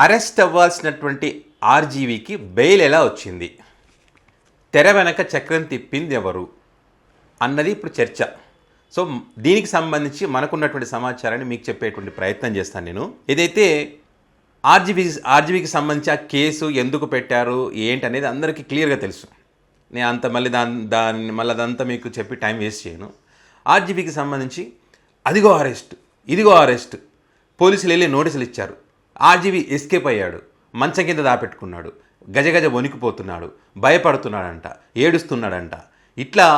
Arrest అవ్వాల్సినటువంటి ఆర్జీవీకి bail ఎలా వచ్చింది, తెర వెనక చక్రం తిప్పింది ఎవరు అన్నది ఇప్పుడు చర్చ. సో దీనికి సంబంధించి మనకున్నటువంటి సమాచారాన్ని మీకు చెప్పేటువంటి ప్రయత్నం చేస్తాను నేను. ఏదైతే ఆర్జీవీకి సంబంధించి ఆ కేసు ఎందుకు పెట్టారు ఏంటి అనేది అందరికీ క్లియర్గా తెలుసు. నేను అంత మళ్ళీ మళ్ళీ అదంతా మీకు చెప్పి టైం వేస్ట్ చేయను. ఆర్జీవీకి సంబంధించి అదిగో అరెస్ట్, ఇదిగో అరెస్ట్, పోలీసులు వెళ్ళి నోటీసులు ఇచ్చారు. ఆర్జీవీ ఎస్కేప్ అయ్యాడు, మంచం కింద దాపెట్టుకున్నాడు, గజగజ వణికిపోతున్నాడు, భయపడుతున్నాడంట, ఏడుస్తున్నాడంట. ఇట్లా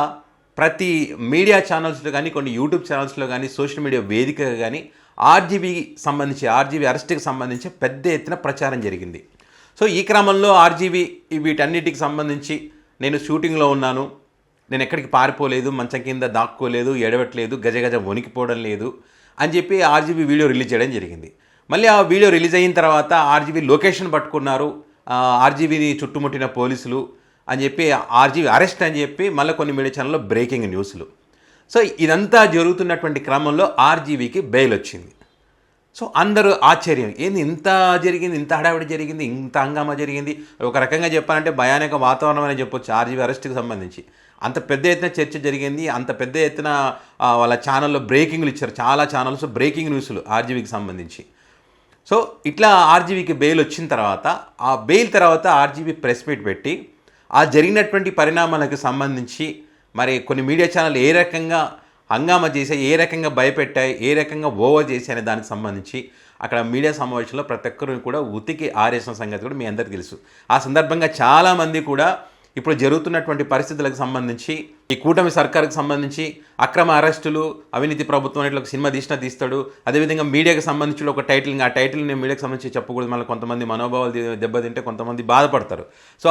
ప్రతి మీడియా ఛానల్స్లో కానీ, కొన్ని యూట్యూబ్ ఛానల్స్లో కానీ, సోషల్ మీడియా వేదికగా కానీ ఆర్జీవీ అరెస్ట్కి సంబంధించి పెద్ద ఎత్తున ప్రచారం జరిగింది. సో ఈ క్రమంలో ఆర్జీవీ వీటన్నిటికి సంబంధించి నేను షూటింగ్లో ఉన్నాను, నేను ఎక్కడికి పారిపోలేదు, మంచం కింద దాక్కోలేదు, ఎడవట్లేదు, గజగజ వణికిపోవడం లేదు అని చెప్పి ఆర్జీవీ వీడియో రిలీజ్ చేయడం జరిగింది. మళ్ళీ ఆ వీడియో రిలీజ్ అయిన తర్వాత ఆర్జీవీ లొకేషన్ పట్టుకున్నారు, ఆర్జీవీని చుట్టుముట్టిన పోలీసులు అని చెప్పి ఆర్జీవీ అరెస్ట్ అని చెప్పి మళ్ళీ కొన్ని మీడియా ఛానల్లో బ్రేకింగ్ న్యూస్లు. సో ఇదంతా జరుగుతున్నటువంటి క్రమంలో ఆర్జీవీకి బెయిల్ వచ్చింది. సో అందరూ ఆశ్చర్యం, ఏంది ఇంత జరిగింది, ఇంత హడావిడి జరిగింది, ఇంత హంగామా జరిగింది, ఒక రకంగా చెప్పాలంటే భయానక వాతావరణం అని చెప్పొచ్చు ఆర్జీవీ అరెస్ట్కి సంబంధించి. అంత పెద్ద ఎత్తున చర్చ జరిగింది, అంత పెద్ద ఎత్తున వాళ్ళ ఛానల్లో బ్రేకింగ్లు ఇచ్చారు, చాలా ఛానల్స్ బ్రేకింగ్ న్యూస్లు ఆర్జీవీకి సంబంధించి. సో ఇట్లా ఆర్జీవీకి బెయిల్ వచ్చిన తర్వాత, ఆ బెయిల్ తర్వాత ఆర్జీవీ ప్రెస్ మీట్ పెట్టి ఆ జరిగినటువంటి పరిణామాలకు సంబంధించి మరి కొన్ని మీడియా ఛానల్ ఏ రకంగా హంగామా చేశాయి, ఏ రకంగా భయపెట్టాయి, ఏ రకంగా ఓవర్ చేశాయి అనే దానికి సంబంధించి అక్కడ మీడియా సమావేశంలో ప్రతి ఒక్కరిని కూడా ఉతికి ఆరేసిన సంగతి కూడా మీ అందరికీ తెలుసు. ఆ సందర్భంగా చాలామంది కూడా ఇప్పుడు జరుగుతున్నటువంటి పరిస్థితులకు సంబంధించి, ఈ కూటమి సర్కారుకు సంబంధించి అక్రమ అరెస్టులు, అవినీతి ప్రభుత్వం ఇట్లా ఒక సినిమా తీస్తాడు, అదేవిధంగా మీడియాకి సంబంధించి ఒక టైటిల్, ఆ టైటిల్ నేను మీడియాకి సంబంధించి చెప్పకూడదు, మళ్ళీ కొంతమంది మనోభావాలు దెబ్బతింటే కొంతమంది బాధపడతారు. సో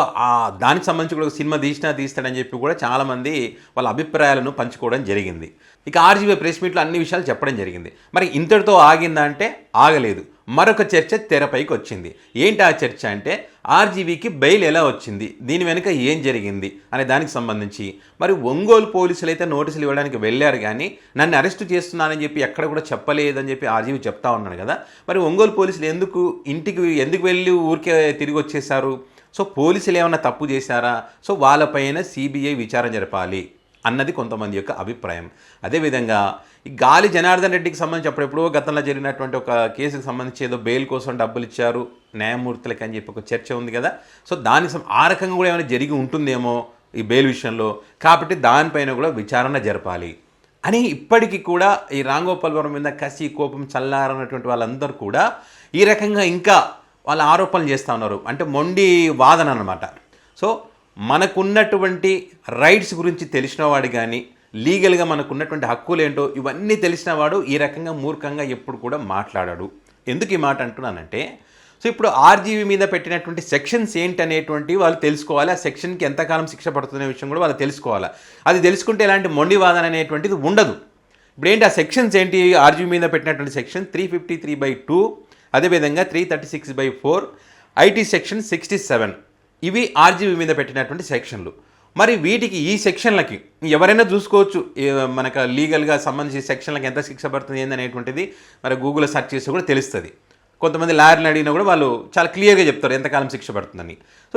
దానికి సంబంధించి కూడా ఒక సినిమా తీస్తాడని చెప్పి కూడా చాలామంది వాళ్ళ అభిప్రాయాలను పంచుకోవడం జరిగింది. ఇక ఆర్జీవీ ప్రెస్ మీట్లో అన్ని విషయాలు చెప్పడం జరిగింది. మరి ఇంతటితో ఆగిందా అంటే ఆగలేదు, మరొక చర్చ తెరపైకి వచ్చింది. ఏంటి ఆ చర్చ అంటే ఆర్జీవీకి బెయిల్ ఎలా వచ్చింది, దీని వెనుక ఏం జరిగింది అనే దానికి సంబంధించి. మరి ఒంగోలు పోలీసులు అయితే నోటీసులు ఇవ్వడానికి వెళ్ళారు, కానీ నన్ను అరెస్ట్ చేస్తున్నానని చెప్పి ఎక్కడ కూడా చెప్పలేదని చెప్పి ఆర్జీవీ చెప్తా ఉన్నాడు కదా. మరి ఒంగోలు పోలీసులు ఎందుకు వెళ్ళి ఊరికే తిరిగి వచ్చేసారు? సో పోలీసులు ఏమైనా తప్పు చేశారా? సో వాళ్ళపైన సిబిఐ విచారణ జరపాలి అన్నది కొంతమంది యొక్క అభిప్రాయం. అదేవిధంగా ఈ గాలి జనార్దన్ రెడ్డికి సంబంధించి అప్పుడెప్పుడో గతంలో జరిగినటువంటి ఒక కేసుకు సంబంధించి ఏదో బెయిల్ కోసం డబ్బులు ఇచ్చారు న్యాయమూర్తులకి అని చెప్పి ఒక చర్చ ఉంది కదా. సో దానికి ఆ రకంగా కూడా ఏమైనా జరిగి ఉంటుందేమో ఈ బెయిల్ విషయంలో, కాబట్టి దానిపైన కూడా విచారణ జరపాలి అని ఇప్పటికీ కూడా ఈ రాంగోపాల్ వర్మ మీద కసి కోపం చల్లారన్నటువంటి వాళ్ళందరూ కూడా ఈ రకంగా ఇంకా వాళ్ళ ఆరోపణలు చేస్తూ ఉన్నారు. అంటే మొండి వాదన అన్నమాట. సో మనకున్నటువంటి రైట్స్ గురించి తెలిసినవాడు కానీ, లీగల్గా మనకున్నటువంటి హక్కులు ఏంటో ఇవన్నీ తెలిసినవాడు ఈ రకంగా మూర్ఖంగా ఎప్పుడు కూడా మాట్లాడాడు. ఎందుకు ఈ మాట అంటున్నానంటే, సో ఇప్పుడు ఆర్జీవీ మీద పెట్టినటువంటి సెక్షన్స్ ఏంటనేటువంటి వాళ్ళు తెలుసుకోవాలి. ఆ సెక్షన్కి ఎంతకాలం శిక్ష పడుతున్న విషయం కూడా వాళ్ళు తెలుసుకోవాలి. అది తెలుసుకుంటే ఎలాంటి మొండి వాదన అనేటువంటిది ఉండదు. ఇప్పుడు ఏంటి ఆ సెక్షన్స్ ఏంటి? ఆర్జీవీ మీద పెట్టినటువంటి సెక్షన్ 353/2, అదేవిధంగా 336/4, ఐటీ సెక్షన్ 67, ఇవి ఆర్జీవీ మీద పెట్టినటువంటి సెక్షన్లు. మరి వీటికి ఈ సెక్షన్లకి ఎవరైనా చూసుకోవచ్చు, మనకు లీగల్గా సంబంధించి సెక్షన్లకి ఎంత శిక్ష పడుతుంది ఏందనేటువంటిది మరి గూగుల్లో సెర్చ్ చేస్తే కూడా తెలుస్తుంది. కొంతమంది లాయర్ని అడిగినా కూడా వాళ్ళు చాలా క్లియర్గా చెప్తారు ఎంతకాలం శిక్ష పడుతుందని. సో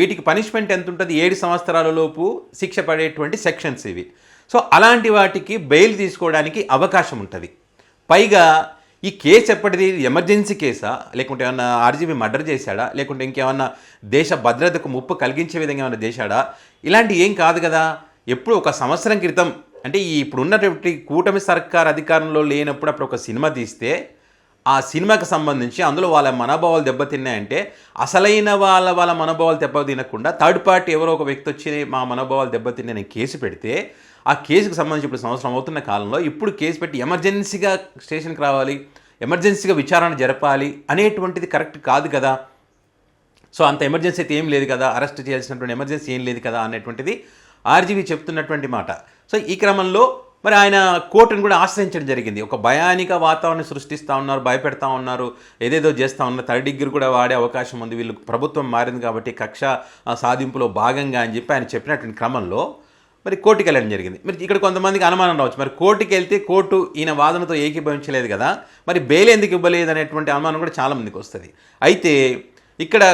వీటికి పనిష్మెంట్ ఎంత ఉంటుంది? 7 సంవత్సరాల లోపు శిక్ష పడేటువంటి సెక్షన్స్ ఇవి. సో అలాంటి వాటికి బెయిల్ తీసుకోవడానికి అవకాశం ఉంటుంది. పైగా ఈ కేసు ఎప్పటిది? ఎమర్జెన్సీ కేసా, లేకుంటే ఏమన్నా ఆర్జీవీ మర్డర్ చేశాడా, లేకుంటే ఇంకేమన్నా దేశ భద్రతకు ముప్పు కలిగించే విధంగా ఏమైనా చేశాడా? ఇలాంటి ఏం కాదు కదా. ఎప్పుడు ఒక సంవత్సరం క్రితం, అంటే ఇప్పుడు ఉన్నటువంటి కూటమి సర్కార్ అధికారంలో లేనప్పుడు అప్పుడు ఒక సినిమా తీస్తే ఆ సినిమాకి సంబంధించి అందులో వాళ్ళ మనోభావాలు దెబ్బతిన్నాయంటే, అసలైన వాళ్ళ మనోభావాలు దెబ్బతినకుండా థర్డ్ పార్టీ ఎవరో ఒక వ్యక్తి వచ్చి మా మనోభావాలు దెబ్బతిన్నాయని కేసు పెడితే, ఆ కేసుకు సంబంధించి ఇప్పుడు సంవత్సరం అవుతున్న కాలంలో ఇప్పుడు కేసు పెట్టి ఎమర్జెన్సీగా స్టేషన్కి రావాలి, ఎమర్జెన్సీగా విచారణ జరపాలి అనేటువంటిది కరెక్ట్ కాదు కదా. సో అంత ఎమర్జెన్సీ అయితే ఏం లేదు కదా, అరెస్ట్ చేయాల్సినటువంటి ఎమర్జెన్సీ ఏం లేదు కదా అనేటువంటిది ఆర్జీవీ చెప్తున్నటువంటి మాట. సో ఈ క్రమంలో మరి ఆయన కోర్టును కూడా ఆశ్రయించడం జరిగింది. ఒక భయానిక వాతావరణం సృష్టిస్తూ ఉన్నారు, భయపెడతా ఉన్నారు, ఏదేదో చేస్తూ ఉన్నారు, థర్డ్ డిగ్రీ కూడా వాడే అవకాశం ఉంది, వీళ్ళు ప్రభుత్వం మారింది కాబట్టి కక్ష సాధింపులో భాగంగా అని చెప్పి ఆయన చెప్పినటువంటి క్రమంలో మరి కోర్టుకి వెళ్ళడం జరిగింది. మరి ఇక్కడ కొంతమందికి అనుమానం రావచ్చు, మరి కోర్టుకి వెళ్తే కోర్టు ఈయన వాదనతో ఏకీభవించలేదు కదా, మరి బెయిల్ ఎందుకు ఇవ్వలేదు అనేటువంటి అనుమానం కూడా చాలామందికి వస్తుంది. అయితే ఇక్కడ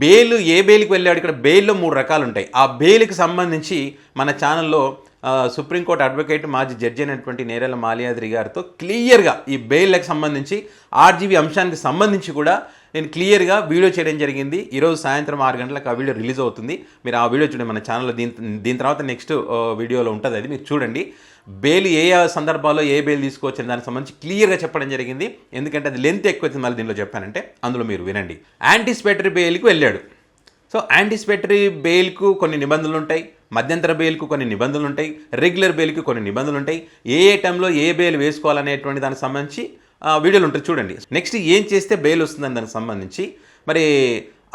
ఏ బెయిల్కి వెళ్ళాడు, ఇక్కడ బెయిల్లో 3 రకాలు ఉంటాయి. ఆ బెయిల్కి సంబంధించి మన ఛానల్లో సుప్రీంకోర్టు అడ్వకేట్ మాజీ జడ్జి అయినటువంటి నేరెళ్ల మాల్యాద్రి గారితో క్లియర్గా ఈ బెయిల్కి సంబంధించి ఆర్జీవీ అంశానికి సంబంధించి కూడా నేను క్లియర్గా వీడియో చేయడం జరిగింది. ఈరోజు సాయంత్రం 6 గంటలకు ఆ వీడియో రిలీజ్ అవుతుంది. మీరు ఆ వీడియో చూడండి మన ఛానల్లో. దీని తర్వాత నెక్స్ట్ వీడియోలో ఉంటుంది, అది మీరు చూడండి. బెయిల్ ఏ సందర్భాల్లో ఏ బెయిల్ తీసుకోవచ్చు దానికి సంబంధించి క్లియర్గా చెప్పడం జరిగింది. ఎందుకంటే అది లెంత్ ఎక్కువ వచ్చింది, మళ్ళీ దీనిలో చెప్పానంటే అందులో మీరు వినండి. యాంటిసిపేటరీ బెయిల్కి వెళ్ళాడు. సో యాంటిసిపేటరీ బెయిల్కు కొన్ని నిబంధనలు ఉంటాయి, మధ్యంతర బెయిల్కు కొన్ని నిబంధనలు ఉంటాయి, రెగ్యులర్ బెయిల్కి కొన్ని నిబంధనలు ఉంటాయి. ఏ టైంలో ఏ బెయిల్ వేసుకోవాలనేటువంటి దానికి సంబంధించి వీడియోలు ఉంటుంది, చూడండి. నెక్స్ట్ ఏం చేస్తే బెయిల్ వస్తుందని దానికి సంబంధించి మరి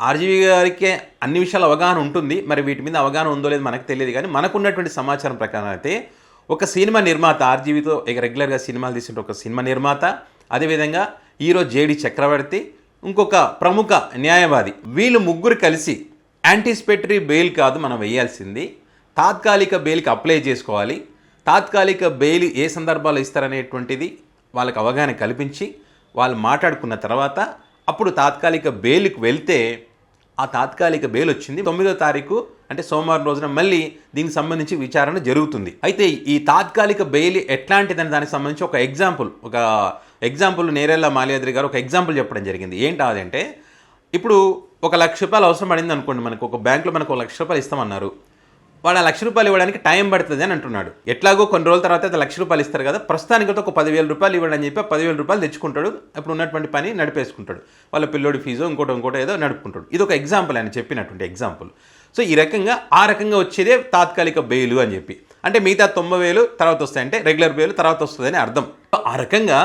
ఆర్జీవీ గారికి అన్ని విషయాల అవగాహన ఉంటుంది. మరి వీటి మీద అవగాహన ఉందో లేదో మనకు తెలియదు, కానీ మనకున్నటువంటి సమాచారం ప్రకారం అయితే ఒక సినిమా నిర్మాత, ఆర్జీవీతో రెగ్యులర్గా సినిమాలు తీసుకుంటే ఒక సినిమా నిర్మాత, అదేవిధంగా హీరో జేడి చక్రవర్తి, ఇంకొక ప్రముఖ న్యాయవాది, వీళ్ళు ముగ్గురు కలిసి యాంటిసిపేటరీ బెయిల్ కాదు మనం వేయాల్సింది, తాత్కాలిక బెయిల్కి అప్లై చేసుకోవాలి. తాత్కాలిక బెయిల్ ఏ సందర్భాల్లో ఇస్తారనేటువంటిది వాళ్ళకి అవగాహన కల్పించి వాళ్ళు మాట్లాడుకున్న తర్వాత అప్పుడు తాత్కాలిక బెయిల్కి వెళ్తే ఆ తాత్కాలిక బెయిల్ వచ్చింది. 9వ తారీఖు అంటే సోమవారం రోజున మళ్ళీ దీనికి సంబంధించి విచారణ జరుగుతుంది. అయితే ఈ తాత్కాలిక బెయిల్ ఎట్లాంటిదని దానికి సంబంధించి ఒక ఎగ్జాంపుల్ నేరెళ్ల మాల్యాద్రి గారు ఒక ఎగ్జాంపుల్ చెప్పడం జరిగింది. ఏంటి అదంటే, ఇప్పుడు 1 లక్ష రూపాయలు అవసరం పడింది అనుకోండి, మనకు ఒక బ్యాంకులో మనకు 1 లక్ష రూపాయలు ఇస్తామన్నారు. వాడు 1 లక్ష రూపాయలు ఇవ్వడానికి టైం పడుతుంది అని అంటున్నాడు. ఎట్లాగో కొన్ని రోజుల తర్వాత 1 లక్ష రూపాయలు ఇస్తారు కదా, ప్రస్తుతానికి ఒక 10,000 రూపాయలు ఇవ్వండి అని చెప్పి 10,000 రూపాయలు తెచ్చుకుంటాడు. అప్పుడు ఉన్నటువంటి పని నడిపేసుకుంటాడు, వాళ్ళ పిల్లోడి ఫీజు ఇంకోటి ఏదో నడుపుకుంటాడు. ఇది ఒక ఎగ్జాంపుల్, ఆయన చెప్పినటువంటి ఎగ్జాంపుల్. సో ఈ రకంగా వచ్చేదే తాత్కాలిక బెయిల్ అని చెప్పి, అంటే మిగతా 90,000 తర్వాత వస్తాయంటే రెగ్యులర్ బెయిల్ తర్వాత వస్తుందని అర్థం. ఆ రకంగా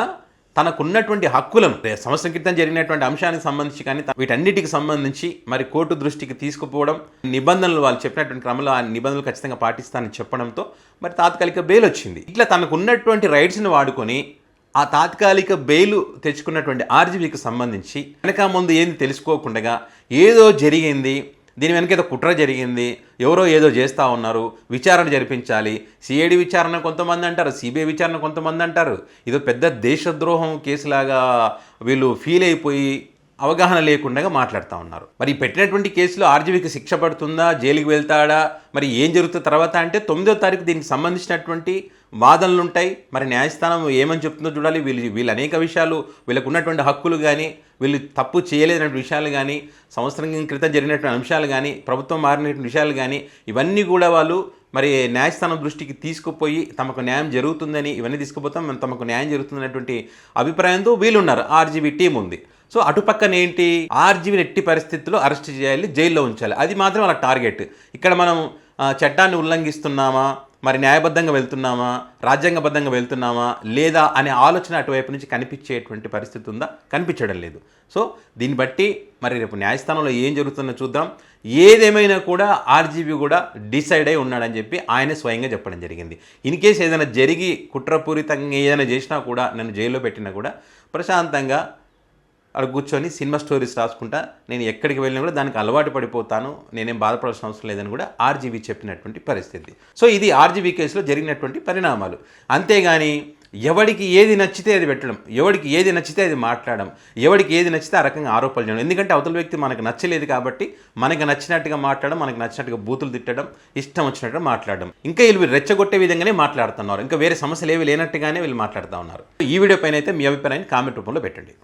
తనకున్నటువంటి హక్కులను సంవత్సరం క్రితం జరిగినటువంటి అంశానికి సంబంధించి కానీ వీటన్నిటికి సంబంధించి మరి కోర్టు దృష్టికి తీసుకుపోవడం, నిబంధనలు వాళ్ళు చెప్పినటువంటి క్రమంలో ఆ నిబంధనలు ఖచ్చితంగా పాటిస్తానని చెప్పడంతో మరి తాత్కాలిక బెయిల్ వచ్చింది. ఇట్లా తనకున్నటువంటి రైట్స్ని వాడుకొని ఆ తాత్కాలిక బెయిల్ తెచ్చుకున్నటువంటి ఆర్జీవీకి సంబంధించి వెనక ముందు ఏంది తెలుసుకోకుండా ఏదో జరిగింది, దీని వెనక ఏదో కుట్ర జరిగింది, ఎవరో ఏదో చేస్తూ ఉన్నారు, విచారణ జరిపించాలి, సిఐడి విచారణ కొంతమంది అంటారు, సిబిఐ విచారణ కొంతమంది అంటారు. ఇదో పెద్ద దేశద్రోహం కేసులాగా వీళ్ళు ఫీల్ అయిపోయి అవగాహన లేకుండా మాట్లాడుతూ ఉన్నారు. మరి పెట్టినటువంటి కేసులో ఆర్జీవీకి శిక్ష పడుతుందా, జైలుకి వెళ్తాడా, మరి ఏం జరుగుతుంది తర్వాత అంటే 9వ తారీఖు దీనికి సంబంధించినటువంటి వాదనలు ఉంటాయి. మరి న్యాయస్థానం ఏమని చెప్తుందో చూడాలి. వీళ్ళు అనేక విషయాలు, వీళ్ళకు ఉన్నటువంటి హక్కులు కానీ, వీళ్ళు తప్పు చేయలేనటువంటి విషయాలు కానీ, సంవత్సరం క్రితం జరిగినటువంటి అంశాలు కానీ, ప్రభుత్వం మారినటువంటి విషయాలు కానీ, ఇవన్నీ కూడా వాళ్ళు మరి న్యాయస్థానం దృష్టికి తీసుకుపోయి తమకు న్యాయం జరుగుతుందని, ఇవన్నీ తీసుకుపోతాం తమకు న్యాయం జరుగుతుందనేటువంటి అభిప్రాయంతో వీళ్ళున్నారు, ఆర్జీవీ టీం ఉంది. సో అటుపక్కన ఏంటి, ఆర్జీవీని ఎట్టి పరిస్థితుల్లో అరెస్ట్ చేయాలి, జైల్లో ఉంచాలి, అది మాత్రం వాళ్ళ టార్గెట్. ఇక్కడ మనం చట్టాన్ని ఉల్లంఘిస్తున్నామా, మరి న్యాయబద్ధంగా వెళ్తున్నామా, రాజ్యాంగబద్ధంగా వెళ్తున్నామా లేదా అనే ఆలోచన అటువైపు నుంచి కనిపించేటువంటి పరిస్థితి ఉందా, కనిపించడం లేదు. సో దీన్ని బట్టి మరి రేపు న్యాయస్థానంలో ఏం జరుగుతుందో చూద్దాం. ఏదేమైనా కూడా ఆర్జీవీ కూడా డిసైడ్ అయి ఉన్నాడని చెప్పి ఆయనే స్వయంగా చెప్పడం జరిగింది. ఇన్ కేసు ఏదైనా జరిగి కుట్రపూరితంగా ఏదైనా చేసినా కూడా, నన్ను జైల్లో పెట్టినా కూడా ప్రశాంతంగా అక్కడ కూర్చొని సినిమా స్టోరీస్ రాసుకుంటా, నేను ఎక్కడికి వెళ్ళినా కూడా దానికి అలవాటు పడిపోతాను, నేనేం బాధపడాల్సిన అవసరం లేదని కూడా ఆర్జీవీ చెప్పినటువంటి పరిస్థితి. సో ఇది ఆర్జీవీ కేసులో జరిగినటువంటి పరిణామాలు. అంతేగాని ఎవడికి ఏది నచ్చితే అది పెట్టడం, ఎవడికి ఏది నచ్చితే అది మాట్లాడడం, ఎవడికి ఏది నచ్చితే ఆ రకంగా ఆరోపణలు చేయడం. ఎందుకంటే అవతల వ్యక్తి మనకు నచ్చలేదు కాబట్టి మనకు నచ్చినట్టుగా మాట్లాడడం, మనకు నచ్చినట్టుగా బూతులు తిట్టడం, ఇష్టం వచ్చినట్టుగా మాట్లాడడం, ఇంకా వీళ్ళు రెచ్చగొట్టే విధంగానే మాట్లాడుతున్నారు. ఇంకా వేరే సమస్యలు ఏవి లేనట్టుగానే వీళ్ళు మాట్లాడుతూ ఉన్నారు. ఈ వీడియో పైన అయితే మీ అభిప్రాయాన్ని కామెంట్ రూపంలో పెట్టండి.